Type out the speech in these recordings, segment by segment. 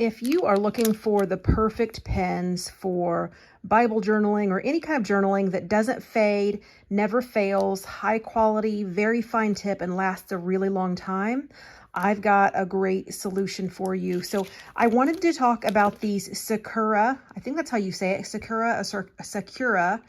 If you are looking for the perfect pens for Bible journaling or any kind of journaling that doesn't fade, never fails, high quality, very fine tip, and lasts a really long time, I've got a great solution for you. So I wanted to talk about these SAKURA, I think that's how you say it, SAKURA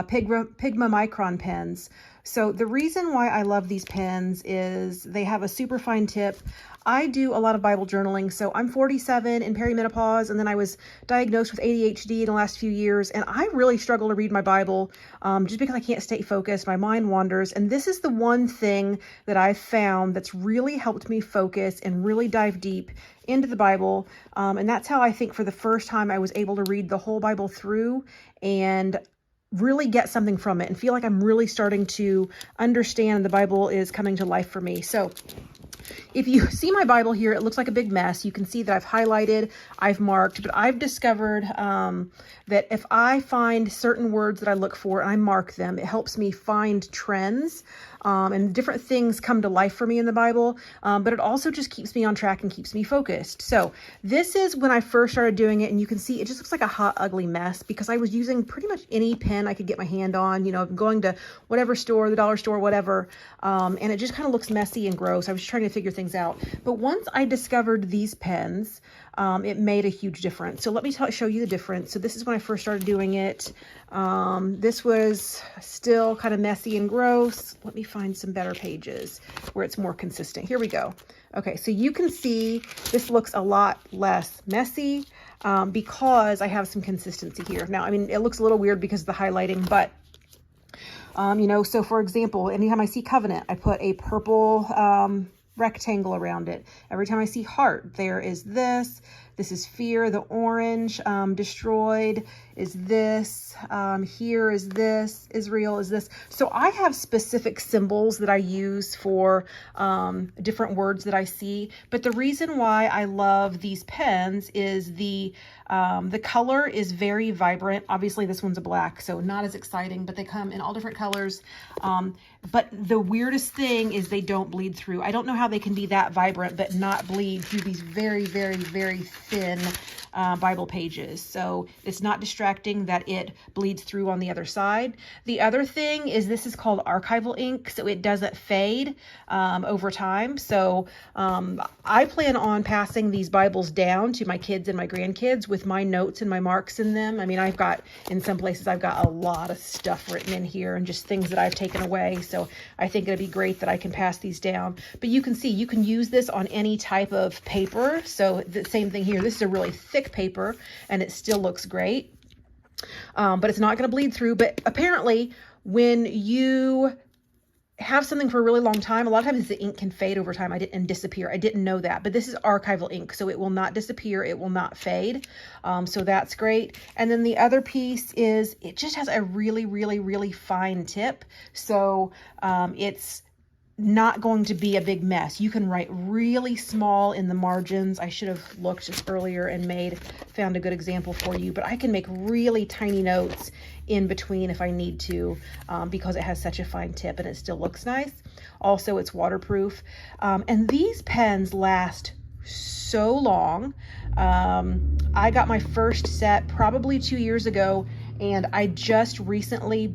Pigma Micron pens. So the reason why I love these pens is they have a super fine tip. I do a lot of Bible journaling. So I'm 47 in perimenopause, and then I was diagnosed with ADHD in the last few years, and I really struggle to read my Bible just because I can't stay focused. My mind wanders, and this is the one thing that I've found that's really helped me focus and really dive deep into the Bible. And that's how I think for the first time I was able to read the whole Bible through and really get something from it and feel like I'm really starting to understand the Bible is coming to life for me. So if you see my Bible here, it looks like a big mess. You can see that I've highlighted, I've marked, but I've discovered that if I find certain words that I look for and I mark them, it helps me find trends and different things come to life for me in the Bible. But it also just keeps me on track and keeps me focused. So this is when I first started doing it, and you can see it just looks like a hot, ugly mess because I was using pretty much any pen I could get my hand on, you know, going to whatever store, the dollar store, whatever. And it just kind of looks messy and gross. I was just trying to figure things out. But once I discovered these pens, it made a huge difference. So let me show you the difference. So this is when I first started doing it. This was still kind of messy and gross. Let me find some better pages where it's more consistent. Here we go. Okay, so you can see this looks a lot less messy because I have some consistency here. Now, I mean, it looks a little weird because of the highlighting, but you know, so for example, anytime I see covenant, I put a purple rectangle around it. Every time I see heart, there is this. This is fear. The orange, destroyed is this. Here is this. Israel is this. So I have specific symbols that I use for different words that I see. But the reason why I love these pens is the color is very vibrant. Obviously this one's a black, so not as exciting, but they come in all different colors. But the weirdest thing is they don't bleed through. I don't know how they can be that vibrant, but not bleed through these very, very, very thin Bible pages. So it's not distracting that it bleeds through on the other side. The other thing is this is called archival ink, so it doesn't fade over time. So I plan on passing these Bibles down to my kids and my grandkids with my notes and my marks in them. I mean, I've got, in some places, I've got a lot of stuff written in here and just things that I've taken away. So I think it'd be great that I can pass these down. But you can see, you can use this on any type of paper. So the same thing here. This is a really thick paper and it still looks great. But it's not going to bleed through. But apparently when you have something for a really long time, a lot of times the ink can fade over time and disappear. I didn't know that, but this is archival ink, so it will not disappear. It will not fade. So that's great. And then the other piece is it just has a really, really, really fine tip. So it's not going to be a big mess. You can write really small in the margins. I should have looked just earlier and found a good example for you, but I can make really tiny notes in between if I need to because it has such a fine tip and it still looks nice. Also, it's waterproof. And these pens last so long. I got my first set probably 2 years ago, and I just recently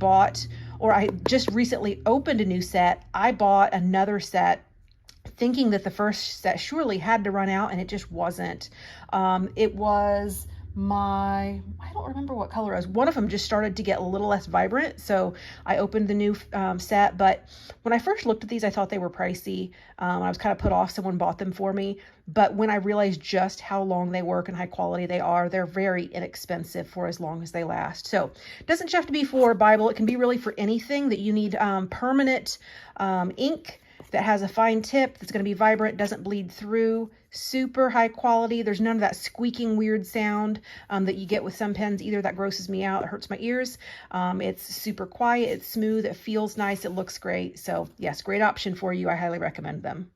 opened a new set. I bought another set thinking that the first set surely had to run out, and it just wasn't. It was I don't remember what color it was. One of them just started to get a little less vibrant, so I opened the new set. But when I first looked at these, I thought they were pricey. I was kind of put off. Someone bought them for me. But when I realized just how long they work and high quality they are, they're very inexpensive for as long as they last. So it doesn't have to be for Bible. It can be really for anything that you need permanent ink that has a fine tip, that's going to be vibrant, doesn't bleed through, super high quality. There's none of that squeaking weird sound that you get with some pens either. That grosses me out. It hurts my ears. It's super quiet. It's smooth. It feels nice. It looks great. So yes, great option for you. I highly recommend them.